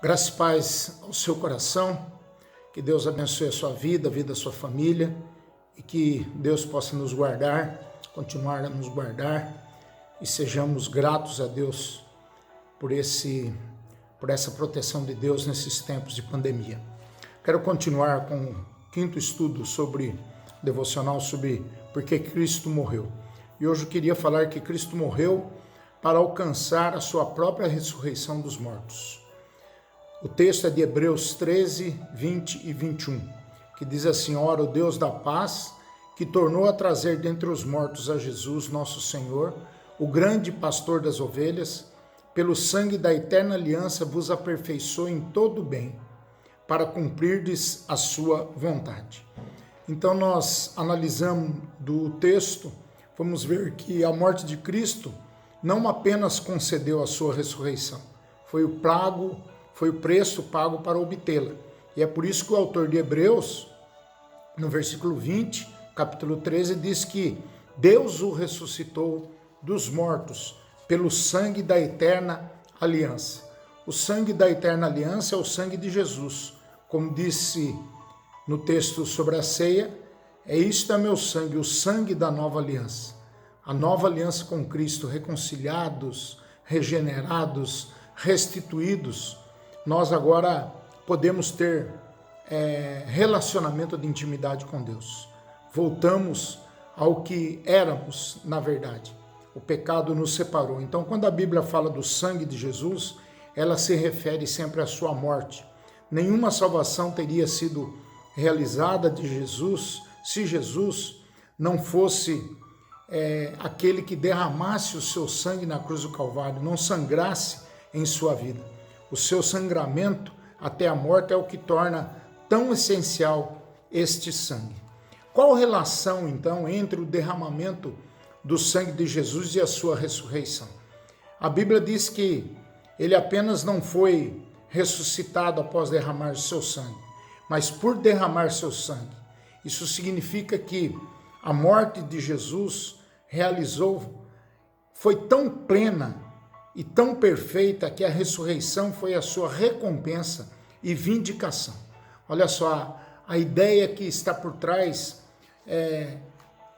Graça e paz ao seu coração, que Deus abençoe a sua vida, a vida da sua família, e que Deus possa nos guardar, continuar a nos guardar, e sejamos gratos a Deus por essa proteção de Deus nesses tempos de pandemia. Quero continuar com o quinto estudo devocional sobre por que Cristo morreu. E hoje eu queria falar que Cristo morreu para alcançar a sua própria ressurreição dos mortos. O texto é de Hebreus 13, 20 e 21, que diz assim: Ora, o Deus da paz, que tornou a trazer dentre os mortos a Jesus, nosso Senhor, o grande pastor das ovelhas, pelo sangue da eterna aliança vos aperfeiçoou em todo o bem, para cumprirdes a sua vontade. Então nós analisamos do texto, vamos ver que a morte de Cristo não apenas concedeu a sua ressurreição, foi o preço pago para obtê-la. E é por isso que o autor de Hebreus, no versículo 20, capítulo 13, diz que Deus o ressuscitou dos mortos pelo sangue da eterna aliança. O sangue da eterna aliança é o sangue de Jesus. Como disse no texto sobre a ceia, isto é meu sangue, o sangue da nova aliança. A nova aliança com Cristo, reconciliados, regenerados, restituídos, nós agora podemos ter relacionamento de intimidade com Deus. Voltamos ao que éramos, na verdade. O pecado nos separou. Então, quando a Bíblia fala do sangue de Jesus, ela se refere sempre à sua morte. Nenhuma salvação teria sido realizada de Jesus se Jesus não fosse aquele que derramasse o seu sangue na cruz do Calvário, não sangrasse em sua vida. O seu sangramento até a morte é o que torna tão essencial este sangue. Qual a relação, então, entre o derramamento do sangue de Jesus e a sua ressurreição? A Bíblia diz que ele apenas não foi ressuscitado após derramar seu sangue, mas por derramar seu sangue. Isso significa que a morte de Jesus foi tão plena e tão perfeita que a ressurreição foi a sua recompensa e vindicação. Olha só, a ideia que está por trás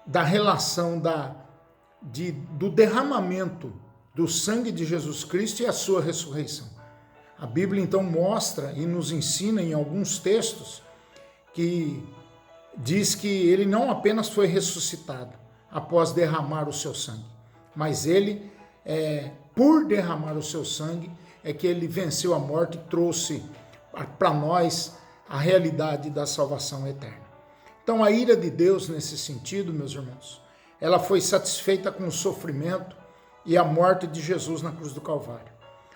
da relação do derramamento do sangue de Jesus Cristo e a sua ressurreição. A Bíblia então mostra e nos ensina em alguns textos que diz que ele não apenas foi ressuscitado após derramar o seu sangue, mas ele por derramar o seu sangue, é que ele venceu a morte e trouxe para nós a realidade da salvação eterna. Então a ira de Deus nesse sentido, meus irmãos, ela foi satisfeita com o sofrimento e a morte de Jesus na cruz do Calvário.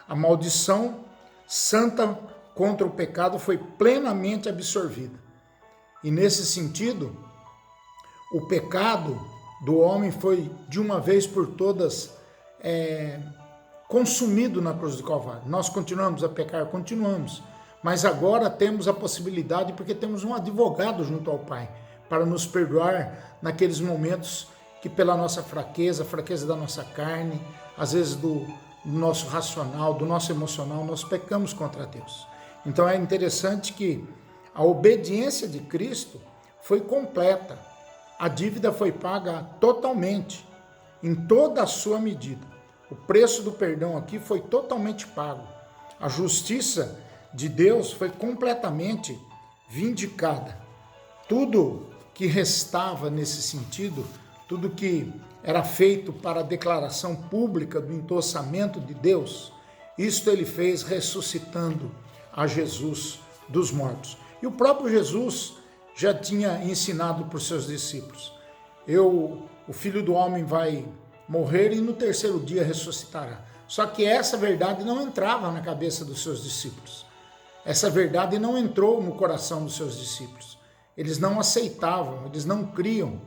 A maldição santa contra o pecado foi plenamente absorvida. E nesse sentido, o pecado do homem foi de uma vez por todas consumido na cruz do Calvário. Nós continuamos a pecar? Continuamos. Mas agora temos a possibilidade, porque temos um advogado junto ao Pai, para nos perdoar naqueles momentos que pela nossa fraqueza da nossa carne, às vezes do nosso racional, do nosso emocional, nós pecamos contra Deus. Então é interessante que a obediência de Cristo foi completa. A dívida foi paga totalmente, em toda a sua medida. O preço do perdão aqui foi totalmente pago. A justiça de Deus foi completamente vindicada. Tudo que restava nesse sentido, tudo que era feito para a declaração pública do endossamento de Deus, isto ele fez ressuscitando a Jesus dos mortos. E o próprio Jesus já tinha ensinado para os seus discípulos: o Filho do Homem vai morrer e no terceiro dia ressuscitará. Só que essa verdade não entrava na cabeça dos seus discípulos. Essa verdade não entrou no coração dos seus discípulos. Eles não aceitavam, eles não criam.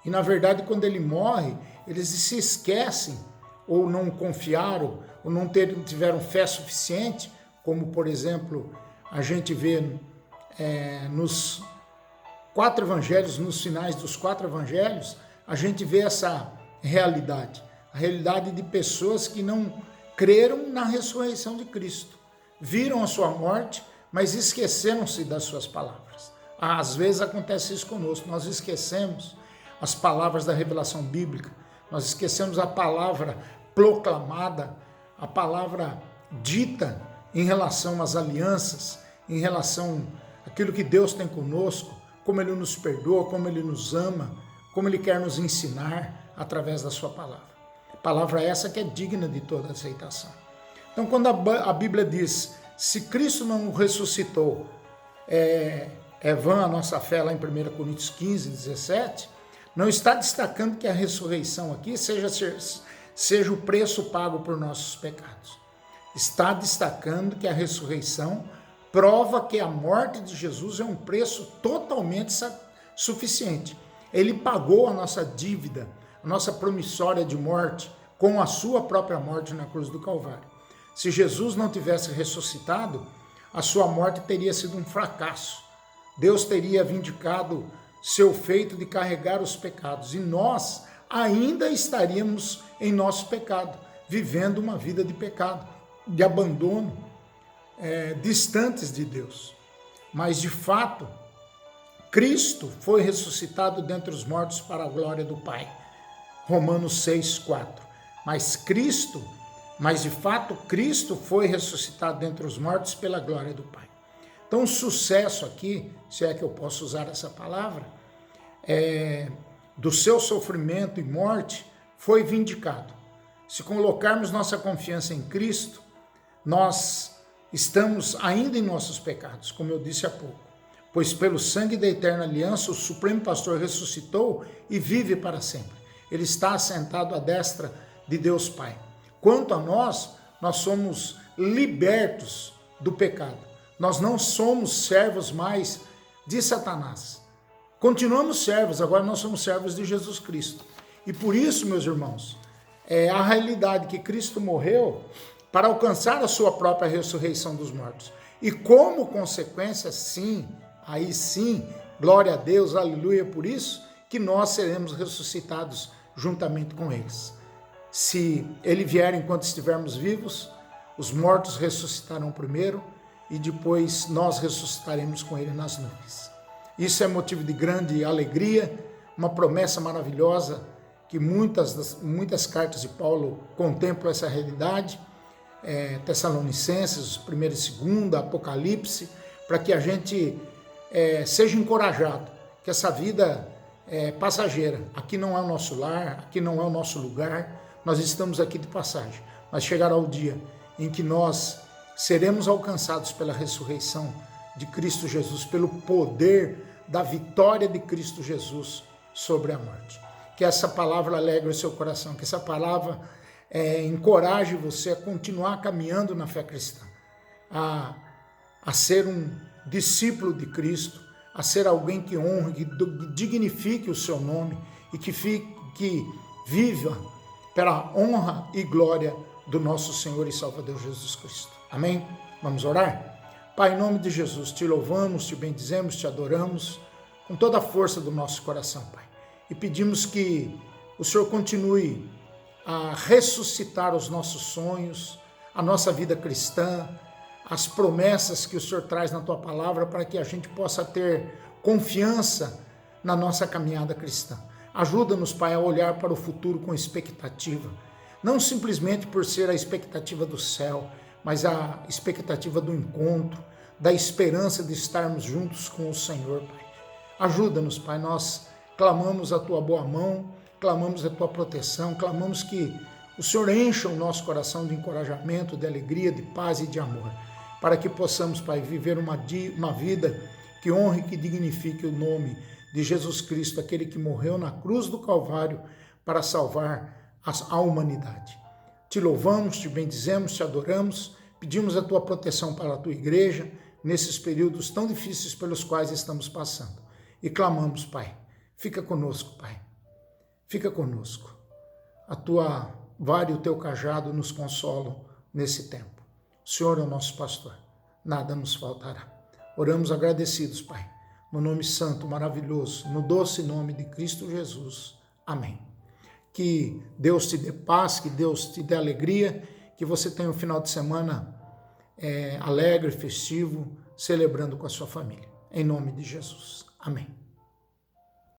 E na verdade, quando ele morre, eles se esquecem, ou não confiaram, ou não tiveram fé suficiente, como por exemplo, a gente vê nos 4 evangelhos, nos finais dos 4 evangelhos, a gente vê essa realidade, a realidade de pessoas que não creram na ressurreição de Cristo, viram a sua morte, mas esqueceram-se das suas palavras. Às vezes acontece isso conosco, nós esquecemos as palavras da revelação bíblica, nós esquecemos a palavra proclamada, a palavra dita em relação às alianças, em relação àquilo que Deus tem conosco, como Ele nos perdoa, como Ele nos ama, como Ele quer nos ensinar através da sua palavra. Palavra essa que é digna de toda aceitação. Então, quando a Bíblia diz, se Cristo não ressuscitou, é vã a nossa fé, lá em 1 Coríntios 15, 17, não está destacando que a ressurreição aqui seja o preço pago por nossos pecados. Está destacando que a ressurreição prova que a morte de Jesus é um preço totalmente suficiente. Ele pagou a nossa dívida, a nossa promissória de morte, com a sua própria morte na cruz do Calvário. Se Jesus não tivesse ressuscitado, a sua morte teria sido um fracasso. Deus teria vindicado seu feito de carregar os pecados e nós ainda estaríamos em nosso pecado, vivendo uma vida de pecado, de abandono, distantes de Deus. Mas, de fato, Cristo foi ressuscitado dentre os mortos para a glória do Pai. Romanos 6, 4. Mas de fato, Cristo foi ressuscitado dentre os mortos pela glória do Pai. Então, o sucesso aqui, se é que eu posso usar essa palavra, do seu sofrimento e morte, foi vindicado. Se colocarmos nossa confiança em Cristo, nós estamos ainda em nossos pecados, como eu disse há pouco. Pois pelo sangue da eterna aliança, o Supremo Pastor ressuscitou e vive para sempre. Ele está assentado à destra de Deus Pai. Quanto a nós somos libertos do pecado. Nós não somos servos mais de Satanás. Continuamos servos, agora nós somos servos de Jesus Cristo. E por isso, meus irmãos, é a realidade que Cristo morreu para alcançar a sua própria ressurreição dos mortos. E como consequência, sim, aí sim, glória a Deus, aleluia, por isso que nós seremos ressuscitados juntamente com eles. Se ele vier enquanto estivermos vivos, os mortos ressuscitarão primeiro e depois nós ressuscitaremos com ele nas nuvens. Isso é motivo de grande alegria, uma promessa maravilhosa que muitas cartas de Paulo contemplam essa realidade, Tessalonicenses, 1 e 2, Apocalipse, para que a gente seja encorajado, que essa vida é passageira. Aqui não é o nosso lar, aqui não é o nosso lugar, nós estamos aqui de passagem. Mas chegará o dia em que nós seremos alcançados pela ressurreição de Cristo Jesus, pelo poder da vitória de Cristo Jesus sobre a morte. Que essa palavra alegre o seu coração, que essa palavra encoraje você a continuar caminhando na fé cristã, a ser um discípulo de Cristo, a ser alguém que honre, que dignifique o seu nome e que viva pela honra e glória do nosso Senhor e Salvador Jesus Cristo. Amém? Vamos orar? Pai, em nome de Jesus, te louvamos, te bendizemos, te adoramos com toda a força do nosso coração, Pai. E pedimos que o Senhor continue a ressuscitar os nossos sonhos, a nossa vida cristã, as promessas que o Senhor traz na Tua palavra para que a gente possa ter confiança na nossa caminhada cristã. Ajuda-nos, Pai, a olhar para o futuro com expectativa, não simplesmente por ser a expectativa do céu, mas a expectativa do encontro, da esperança de estarmos juntos com o Senhor, Pai. Ajuda-nos, Pai, nós clamamos a Tua boa mão, clamamos a Tua proteção, clamamos que o Senhor encha o nosso coração de encorajamento, de alegria, de paz e de amor, para que possamos, Pai, viver uma vida que honre e que dignifique o nome de Jesus Cristo, aquele que morreu na cruz do Calvário para salvar a humanidade. Te louvamos, te bendizemos, te adoramos, pedimos a Tua proteção para a Tua igreja nesses períodos tão difíceis pelos quais estamos passando. E clamamos, Pai, fica conosco, Pai, fica conosco. A Tua vara e o Teu cajado nos consolam nesse tempo. O Senhor é o nosso pastor, nada nos faltará. Oramos agradecidos, Pai, no nome santo, maravilhoso, no doce nome de Cristo Jesus. Amém. Que Deus te dê paz, que Deus te dê alegria, que você tenha um final de semana alegre, festivo, celebrando com a sua família. Em nome de Jesus. Amém.